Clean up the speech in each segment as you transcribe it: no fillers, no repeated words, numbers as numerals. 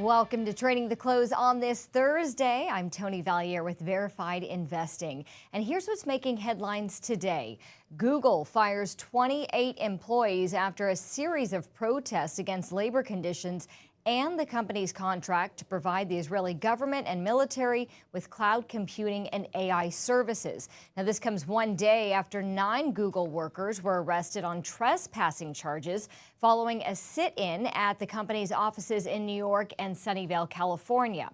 Welcome to Trading the Close on this Thursday. I'm Toni Valliere with Verified Investing. And here's what's making headlines today. Google fires 28 employees after a series of protests against labor conditions and the company's contract to provide the Israeli government and military with cloud computing and AI services. Now, this comes one day after 9 Google workers were arrested on trespassing charges following a sit-in at the company's offices in New York and Sunnyvale, California.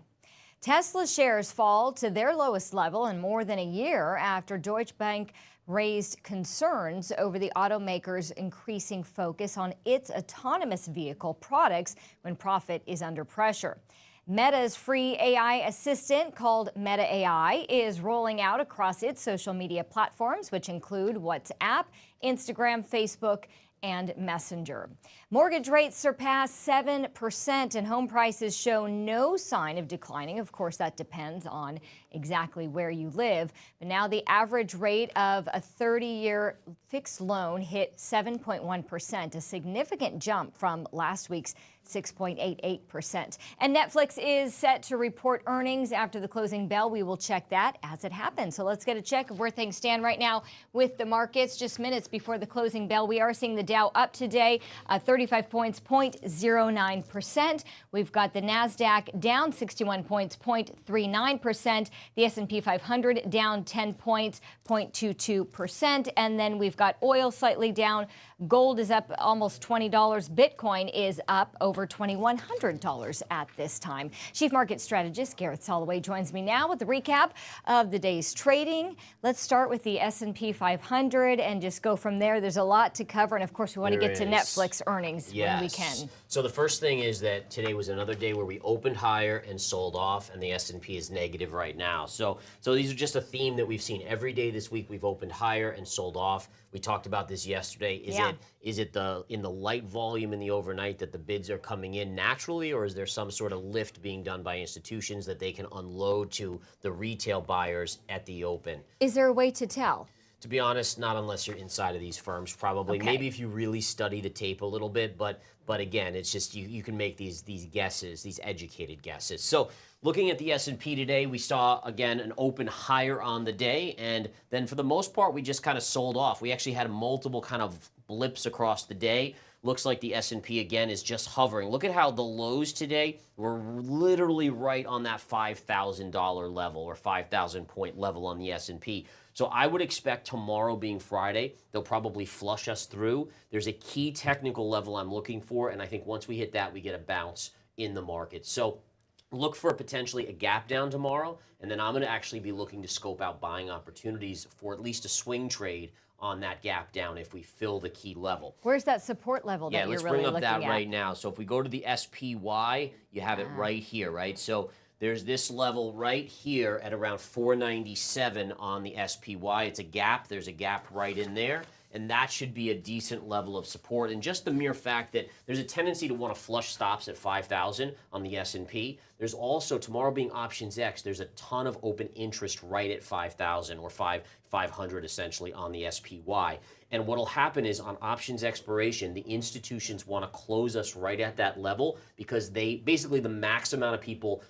Tesla shares fall to their lowest level in more than a year after Deutsche Bank raised concerns over the automaker's increasing focus on its autonomous vehicle products when profit is under pressure. Meta's free AI assistant called Meta AI is rolling out across its social media platforms, which include WhatsApp, Instagram, Facebook, and Messenger. Mortgage rates surpass 7% and home prices show no sign of declining. Of course, that depends on exactly where you live. But now the average rate of a 30-year fixed loan hit 7.1%, a significant jump from last week's 6.88%. And Netflix is set to report earnings after the closing bell. We will check that as it happens. So let's get a check of where things stand right now with the markets. Just minutes before the closing bell, we are seeing the Dow up today, 35 points, 0.09%. We've got the NASDAQ down 61 points, 0.39%. The S&P 500 down 10 points, 0.22%. And then we've got oil slightly down. Gold is up almost $20. Bitcoin is up over $2,100 at this time. Chief Market Strategist Gareth Soloway joins me now with a recap of the day's trading. Let's start with the S&P 500 and just go from there. There's a lot to cover, and of course, we want to get to Netflix earnings when we can. So the first thing is that today was another day where we opened higher and sold off, and the S&P is negative right now. So these are just a theme that we've seen every day this week. We've opened higher and sold off. We talked about this yesterday. Is it in the light volume in the overnight that the bids are coming in naturally, or is there some sort of lift being done by institutions that they can unload to the retail buyers at the open? Is there a way to tell? To be honest, not unless you're inside of these firms, probably. Okay. Maybe if you really study the tape a little bit, but again, it's just you can make these guesses, these educated guesses. So looking at the S&P today, we saw, again, an open higher on the day, and then for the most part, we just kind of sold off. We actually had multiple kind of blips across the day. Looks like the S&P, again, is just hovering. Look at how the lows today were literally right on that $5,000 level or 5,000 point level on the S&P. So I would expect tomorrow being Friday, they'll probably flush us through. There's a key technical level I'm looking for, and I think once we hit that, we get a bounce in the market. So look for potentially a gap down tomorrow, and then I'm going to actually be looking to scope out buying opportunities for at least a swing trade on that gap down if we fill the key level. Where's that support level that you're really looking at? Yeah, let's bring up that right now. So if we go to the SPY, you have it right here, right? So there's this level right here at around 497 on the SPY. It's a gap. There's a gap right in there. And that should be a decent level of support. And just the mere fact that there's a tendency to want to flush stops at 5,000 on the S&P. There's also, tomorrow being Options X, there's a ton of open interest right at 5,000 or 500 essentially on the SPY. And what'll happen is on options expiration, the institutions want to close us right at that level because they basically the max amount of people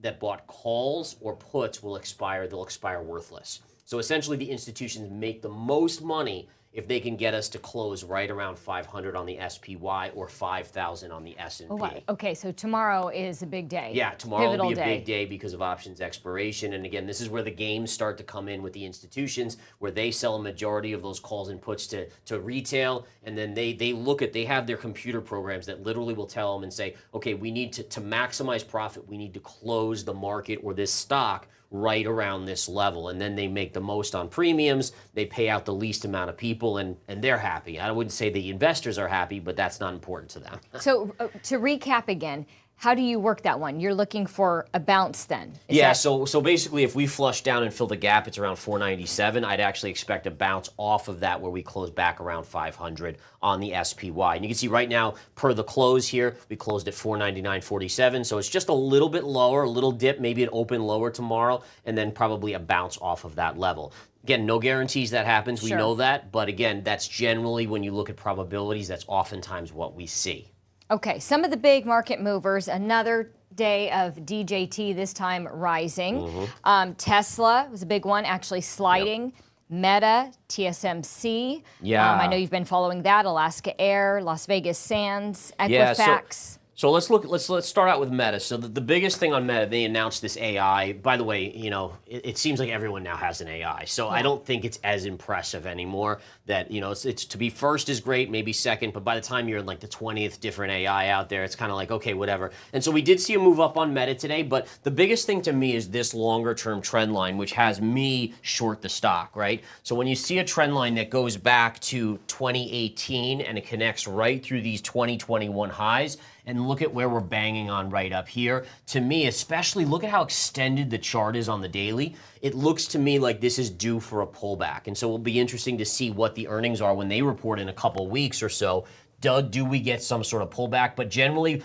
that bought calls or puts will expire. They'll expire worthless. So essentially the institutions make the most money if they can get us to close right around 500 on the SPY or 5,000 on the S&P. Oh, okay, so tomorrow is a big day. Yeah, tomorrow will be a big day because of options expiration. And again, this is where the games start to come in with the institutions, where they sell a majority of those calls and puts to retail. And then they have their computer programs that literally will tell them and say, okay, we need to maximize profit, we need to close the market or this stock right around this level. And then they make the most on premiums, they pay out the least amount of people, and they're happy. I wouldn't say the investors are happy, but that's not important to them. So to recap again, how do you work that one? You're looking for a bounce then? So basically if we flush down and fill the gap, it's around 497. I'd actually expect a bounce off of that where we close back around 500 on the SPY. And you can see right now, per the close here, we closed at 499.47. So it's just a little bit lower, a little dip, maybe an open lower tomorrow, and then probably a bounce off of that level. Again, no guarantees that happens. We know that. But again, that's generally, when you look at probabilities, that's oftentimes what we see. Okay, some of the big market movers, another day of DJT, this time rising. Tesla was a big one, actually sliding. Meta, TSMC. Yeah. I know you've been following that. Alaska Air, Las Vegas Sands, Equifax. Yeah, so let's start out with Meta. So the biggest thing on Meta, they announced this AI. By the way, you know, it seems like everyone now has an AI. So I don't think it's as impressive anymore. That, you know, it's to be first is great, maybe second, but by the time you're in like the 20th different AI out there, it's kind of like, okay, whatever. And so we did see a move up on Meta today, but the biggest thing to me is this longer term trend line, which has me short the stock, right? So when you see a trend line that goes back to 2018 and it connects right through these 2021 highs, and look at where we're banging on right up here. To me, especially, look at how extended the chart is on the daily. It looks to me like this is due for a pullback. And so it'll be interesting to see what the earnings are when they report in a couple weeks or so. Do we get some sort of pullback? But generally,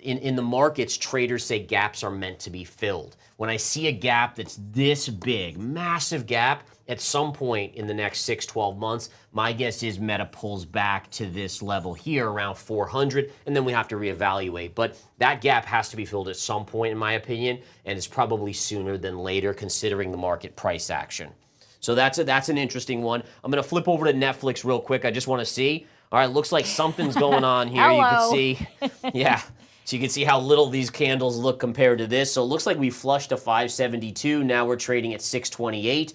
in the markets, traders say gaps are meant to be filled. When I see a gap that's this big, massive gap, at some point in the next 6-12 months, my guess is Meta pulls back to this level here around 400, and then we have to reevaluate. But that gap has to be filled at some point, in my opinion, and it's probably sooner than later, considering the market price action. So that's an interesting one. I'm going to flip over to Netflix real quick. I just want to see. All right, looks like something's going on here. You can see, yeah. So you can see how little these candles look compared to this. So it looks like we flushed a 572. Now we're trading at 628.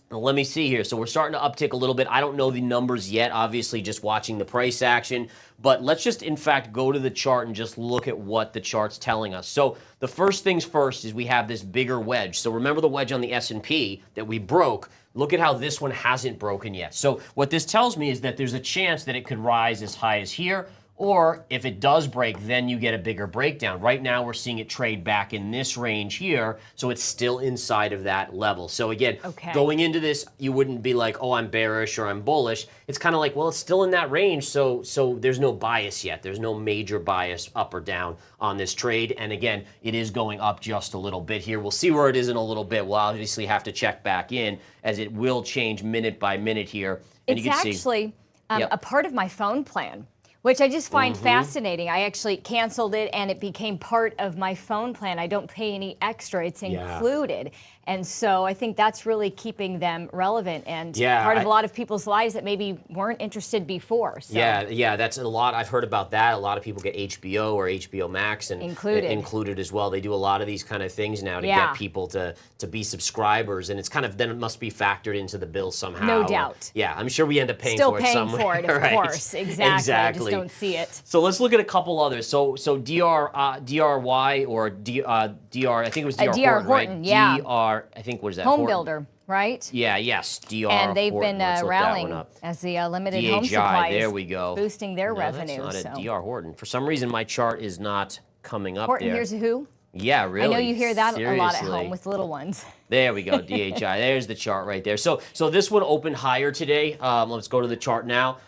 Let me see here. So we're starting to uptick a little bit. I don't know the numbers yet, obviously just watching the price action. But let's just, in fact, go to the chart and just look at what the chart's telling us. So the first things first is we have this bigger wedge. So remember the wedge on the S&P that we broke. Look at how this one hasn't broken yet. So what this tells me is that there's a chance that it could rise as high as here, or if it does break, then you get a bigger breakdown. Right now, we're seeing it trade back in this range here, so it's still inside of that level. So again, going into this, you wouldn't be like, oh, I'm bearish or I'm bullish. It's kind of like, well, it's still in that range, so there's no bias yet. There's no major bias up or down on this trade. And again, it is going up just a little bit here. We'll see where it is in a little bit. We'll obviously have to check back in, as it will change minute by minute here. And it's you can actually a part of my phone plan, which I just find fascinating. I actually canceled it and it became part of my phone plan. I don't pay any extra, it's included. And so I think that's really keeping them relevant and part of a lot of people's lives that maybe weren't interested before. So. Yeah, that's a lot. I've heard about that. A lot of people get HBO or HBO Max and included as well. They do a lot of these kind of things now to get people to be subscribers, and it's kind of, then it must be factored into the bill somehow. No doubt. Yeah, I'm sure we end up paying Still for it paying somewhere. for it, of course. Exactly. I just don't see it. So let's look at a couple others. So DRY or DR, I think it was DR Horton, right? DR, I think, what is that? Home builder, right? Yeah, yes, DR And they've Horton. been rallying as the limited home supply there we go. boosting their revenue. That's not a DR Horton. For some reason, my chart is not coming up Horton, there. here's a who? Yeah, really. I know you hear that Seriously. a lot at home with little ones. There we go, DHI. There's the chart right there. So this one opened higher today. Let's go to the chart now.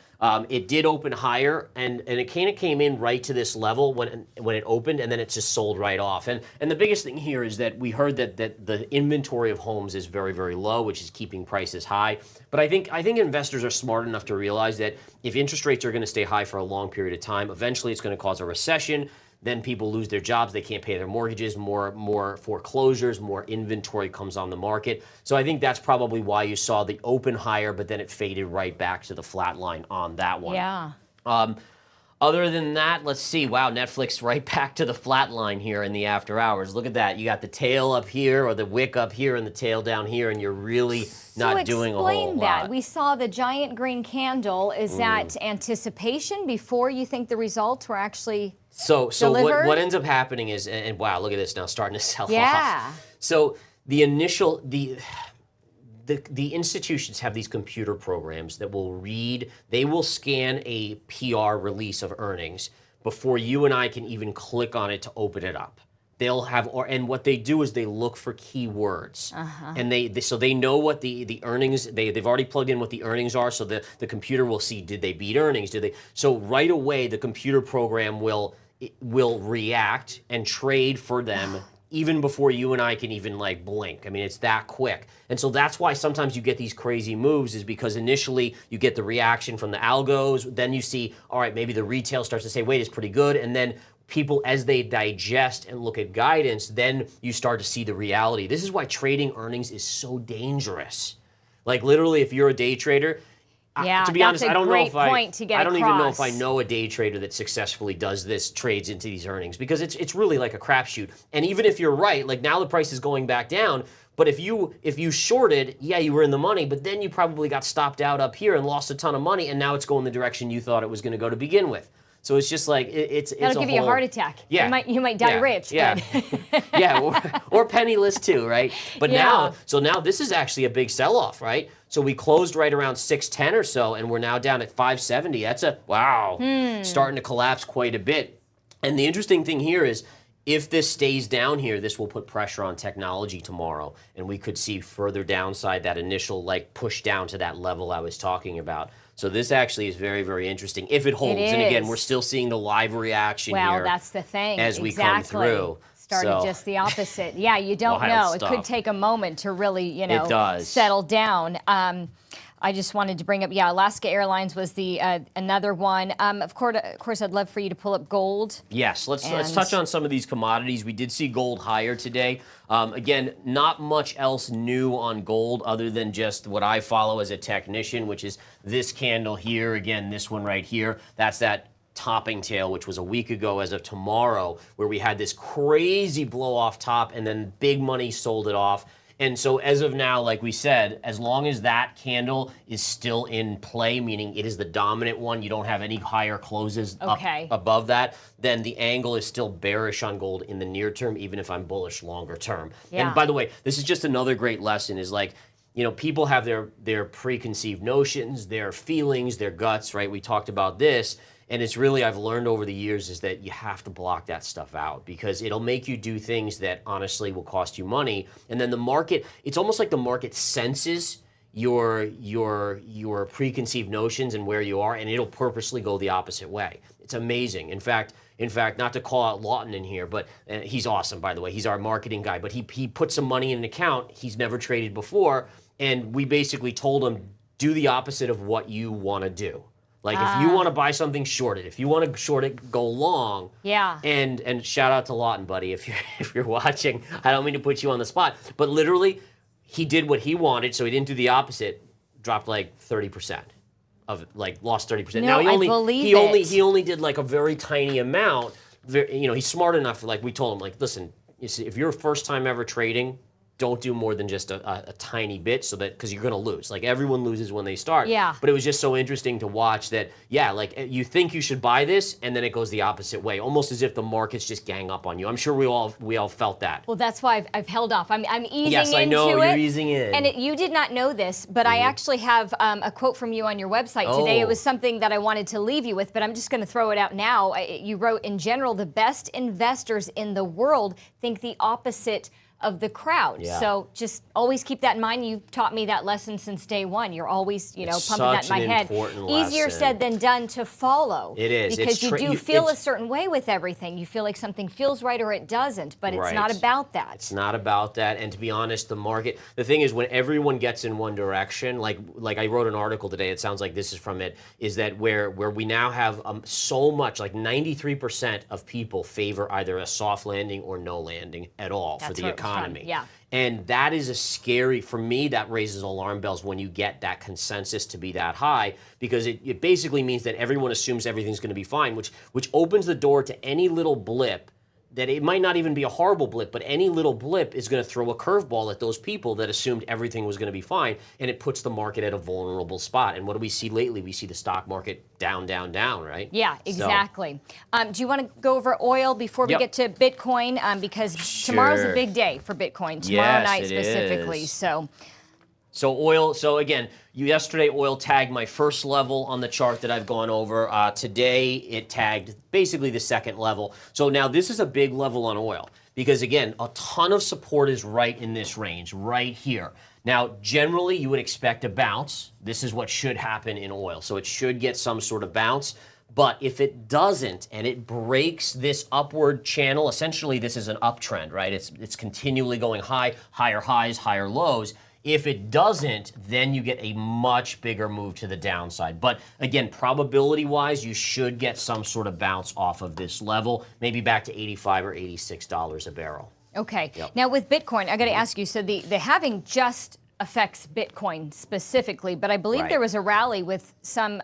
It did open higher, and it kind of came in right to this level when it opened, and then it just sold right off. And the biggest thing here is that we heard that the inventory of homes is very, very low, which is keeping prices high. But I think investors are smart enough to realize that if interest rates are going to stay high for a long period of time, eventually it's going to cause a recession. Then people lose their jobs, they can't pay their mortgages, more foreclosures, more inventory comes on the market. So I think that's probably why you saw the open higher, but then it faded right back to the flat line on that one. Yeah. Other than that, let's see. Wow, Netflix right back to the flat line here in the after hours. Look at that. You got the tail up here, or the wick up here, and the tail down here, and you're really not doing a whole lot. So explain that. We saw the giant green candle. Is that anticipation before you think the results were actually delivered? What ends up happening is, and wow, look at this now, starting to sell off. So the initial, the institutions have these computer programs that will read, they will scan a PR release of earnings before you and I can even click on it to open it up. They'll have, and what they do is they look for keywords, and so they know what the earnings, they've already plugged in what the earnings are, so the computer will see, did they beat earnings, so right away the computer program will react and trade for them even before you and I can even like blink. I mean, it's that quick. And so that's why sometimes you get these crazy moves, is because initially you get the reaction from the algos, then you see, all right, maybe the retail starts to say, wait, it's pretty good, and then people, as they digest and look at guidance, then you start to see the reality. This is why trading earnings is so dangerous. Like literally, if you're a day trader, yeah, to be honest, I don't know if I don't even know if I know a day trader that successfully does this, trades into these earnings, because it's really like a crapshoot. And even if you're right, like now the price is going back down, but if you shorted, yeah, you were in the money, but then you probably got stopped out up here and lost a ton of money, and now it's going the direction you thought it was going to go to begin with. So it's just like it's that'll give you a heart attack. Yeah, you might die rich. Yeah, but. yeah, or penniless too, right? But now this is actually a big sell-off, right? So we closed right around 610 or so, and we're now down at 570. That's starting to collapse quite a bit. And the interesting thing here is, if this stays down here, this will put pressure on technology tomorrow, and we could see further downside, that initial like push down to that level I was talking about. So this actually is very, very interesting if it holds. And again, we're still seeing the live reaction here. Well, that's the thing. As we come through. Started just the opposite. Yeah, you don't know. It could take a moment to really, settle down. I just wanted to bring up, Alaska Airlines was the another one. Of course, I'd love for you to pull up gold. Yes, let's touch on some of these commodities. We did see gold higher today. Again, not much else new on gold other than just what I follow as a technician, which is this candle here. Again, this one right here. That's that topping tail, which was a week ago as of tomorrow, where we had this crazy blow off top and then big money sold it off. And so as of now, like we said, as long as that candle is still in play, meaning it is the dominant one, you don't have any higher closes up above that, then the angle is still bearish on gold in the near term, even if I'm bullish longer term. Yeah. And by the way, this is just another great lesson, is like, people have their preconceived notions, their feelings, their guts, right? We talked about this. And it's really, I've learned over the years, is that you have to block that stuff out, because it'll make you do things that honestly will cost you money. And then the market, it's almost like the market senses your preconceived notions and where you are, and it'll purposely go the opposite way. It's amazing. In fact, not to call out Lawton in here, but he's awesome, by the way. He's our marketing guy, but he put some money in an account he's never traded before, and we basically told him, do the opposite of what you want to do. Like if you want to buy something, short it. If you want to short it, go long. Yeah. And shout out to Lawton, buddy, if you're watching. I don't mean to put you on the spot, but literally, he did what he wanted, so he didn't do the opposite. Dropped like 30% of lost 30%. No, now he only did like a very tiny amount. He's smart enough. Like we told him, like, listen, you see, if you're first time ever trading, don't do more than just a tiny bit, so that, because you're going to lose. Like everyone loses when they start. Yeah. But it was just so interesting to watch that, like you think you should buy this, and then it goes the opposite way, almost as if the markets just gang up on you. I'm sure we all felt that. Well, that's why I've held off. I'm easing into it. Yes, I know, you're easing in. And you did not know this, but I actually have a quote from you on your website today. It was something that I wanted to leave you with, but I'm just going to throw it out now. You wrote, in general, the best investors in the world think the opposite of the crowd. Yeah. So just always keep that in mind. You've taught me that lesson since day one. You're always, pumping that in my head. Easier said than done to follow. It is. Because you do feel a certain way with everything. You feel like something feels right or it doesn't, but it's not about that. It's not about that. And to be honest, the thing is, when everyone gets in one direction, like I wrote an article today, it sounds like this is from it, is that where we now have so much, like 93% of people favor either a soft landing or no landing at all for the economy. Yeah. And that is for me, that raises alarm bells when you get that consensus to be that high, because it basically means that everyone assumes everything's going to be fine, which opens the door to any little blip, that it might not even be a horrible blip, but any little blip is going to throw a curveball at those people that assumed everything was going to be fine, and it puts the market at a vulnerable spot. And what do we see lately? We see the stock market down, down, down, right? Yeah, exactly. Do you want to go over oil before we get to Bitcoin? Because tomorrow's a big day for Bitcoin, tomorrow night specifically. So oil, again, yesterday oil tagged my first level on the chart that I've gone over. Today it tagged basically the second level. So now this is a big level on oil, because again, a ton of support is right in this range, right here. Now, generally you would expect a bounce. This is what should happen in oil. So it should get some sort of bounce. But if it doesn't, and it breaks this upward channel, essentially this is an uptrend, right? It's continually going higher highs, higher lows. If it doesn't, then you get a much bigger move to the downside. But again, probability-wise, you should get some sort of bounce off of this level, maybe back to $85 or $86 a barrel. Okay. Yep. Now with Bitcoin, I got to ask you, so the halving just affects Bitcoin specifically, but I believe there was a rally with some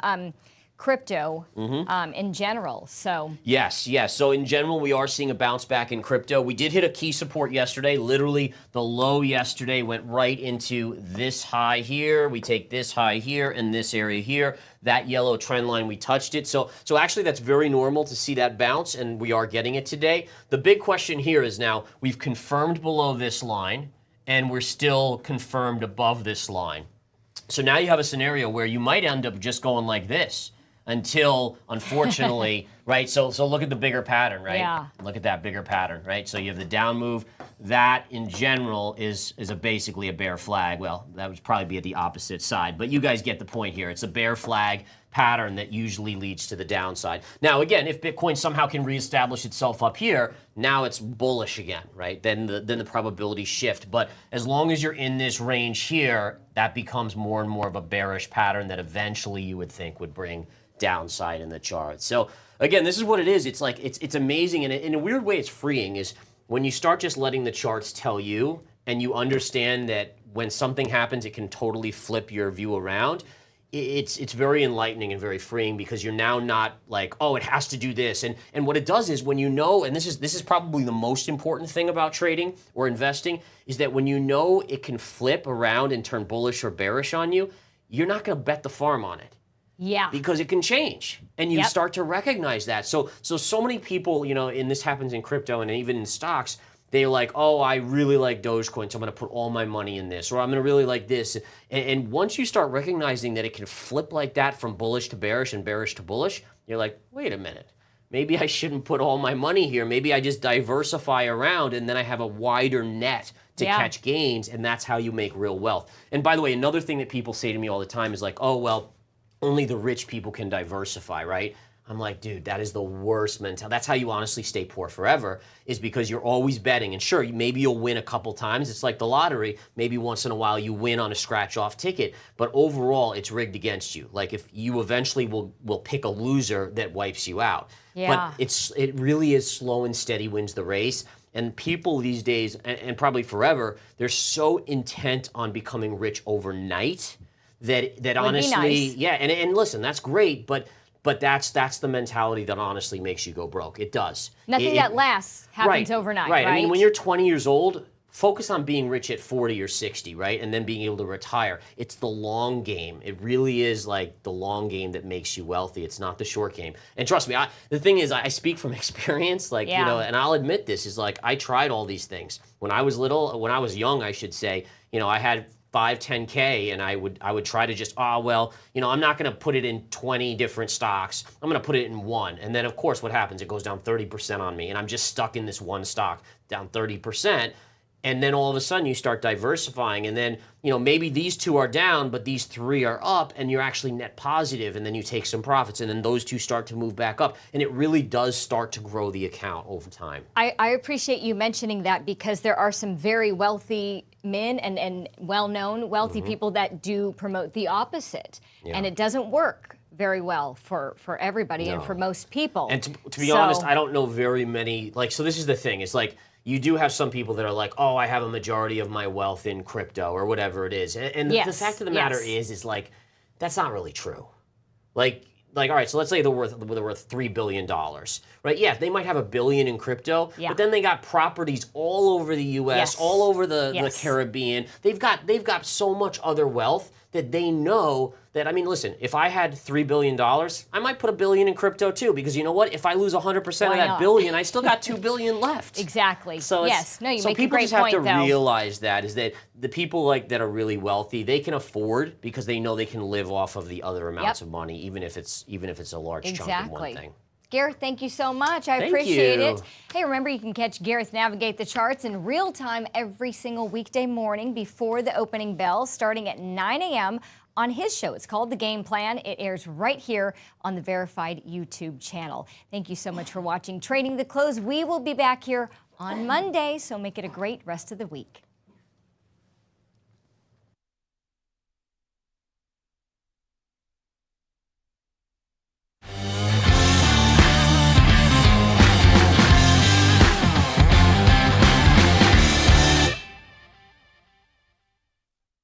crypto in general. So yes. So in general, we are seeing a bounce back in crypto. We did hit a key support yesterday. Literally, the low yesterday went right into this high here. We take this high here and this area here. That yellow trend line, we touched it. So actually, that's very normal to see that bounce, and we are getting it today. The big question here is now we've confirmed below this line, and we're still confirmed above this line. So now you have a scenario where you might end up just going like this until, unfortunately, right? So look at the bigger pattern, right? Yeah. Look at that bigger pattern, right? So you have the down move. That, in general, is basically a bear flag. Well, that would probably be at the opposite side, but you guys get the point here. It's a bear flag pattern that usually leads to the downside. Now, again, if Bitcoin somehow can reestablish itself up here, now it's bullish again, right? Then the probabilities shift. But as long as you're in this range here, that becomes more and more of a bearish pattern that eventually you would think would bring downside in the chart. So again, this is what it is. It's like it's amazing, and in a weird way, it's freeing. Is when you start just letting the charts tell you, and you understand that when something happens, it can totally flip your view around. It's very enlightening and very freeing, because you're now not like, oh, it has to do this. And what it does is, when you know, and this is probably the most important thing about trading or investing, is that when you know it can flip around and turn bullish or bearish on you, you're not going to bet the farm on it. yeah. Because it can change, and you start to recognize that. So many people, and this happens in crypto and even in stocks, they're like, oh, I really like Dogecoin, so I'm going to put all my money in this, or I'm going to really like this. And once you start recognizing that it can flip like that from bullish to bearish and bearish to bullish, you're like, wait a minute. Maybe I shouldn't put all my money here. Maybe I just diversify around, and then I have a wider net to catch gains, and that's how you make real wealth. And by the way, another thing that people say to me all the time is like, oh, well, only the rich people can diversify, right? I'm like, dude, that is the worst mentality. That's how you honestly stay poor forever, is because you're always betting. And sure, maybe you'll win a couple times. It's like the lottery. Maybe once in a while you win on a scratch-off ticket. But overall, it's rigged against you. Like, if you eventually will pick a loser that wipes you out. Yeah. But it really is slow and steady wins the race. And people these days, and probably forever, they're so intent on becoming rich overnight that honestly, nice. yeah. And listen, that's great, but that's the mentality that honestly makes you go broke. It does. Nothing that lasts happens overnight, right? I mean, when you're 20 years old, focus on being rich at 40 or 60, right? And then being able to retire. It's the long game. It really is like the long game that makes you wealthy. It's not the short game. And trust me, the thing is, I speak from experience, like, and I'll admit this, is like, I tried all these things. When I was young, I should say, I had 5, 10K, and I would try to just, I'm not going to put it in 20 different stocks. I'm going to put it in one. And then, of course, what happens? It goes down 30% on me, and I'm just stuck in this one stock, down 30%. And then all of a sudden you start diversifying, and then, maybe these two are down, but these 3 are up, and you're actually net positive, and then you take some profits, and then those 2 start to move back up. And it really does start to grow the account over time. I appreciate you mentioning that, because there are some very wealthy men and well-known wealthy people that do promote the opposite. Yeah. And it doesn't work very well for everybody and for most people. And to be honest, I don't know very many, so this is the thing, it's like, you do have some people that are like, oh, I have a majority of my wealth in crypto or whatever it is. And the fact of the matter is like, that's not really true. Like, all right, so let's say they're worth $3 billion, right? Yeah, they might have $1 billion in crypto, but then they got properties all over the U.S., all over the Caribbean. They've got so much other wealth that they know that, I mean, listen, if I had $3 billion, I might put $1 billion in crypto too, because you know what? If I lose 100% of that billion, I still got $2 billion left. Exactly. So you make a great point, though. So people just have to realize that, is that the people that are really wealthy, they can afford, because they know they can live off of the other amounts of money, even if it's a large chunk of one thing. Gareth, thank you so much. I appreciate it. Hey, remember, you can catch Gareth Navigate the Charts in real time every single weekday morning before the opening bell, starting at 9 a.m. on his show. It's called The Game Plan. It airs right here on the Verified YouTube channel. Thank you so much for watching Trading the Close. We will be back here on Monday, so make it a great rest of the week.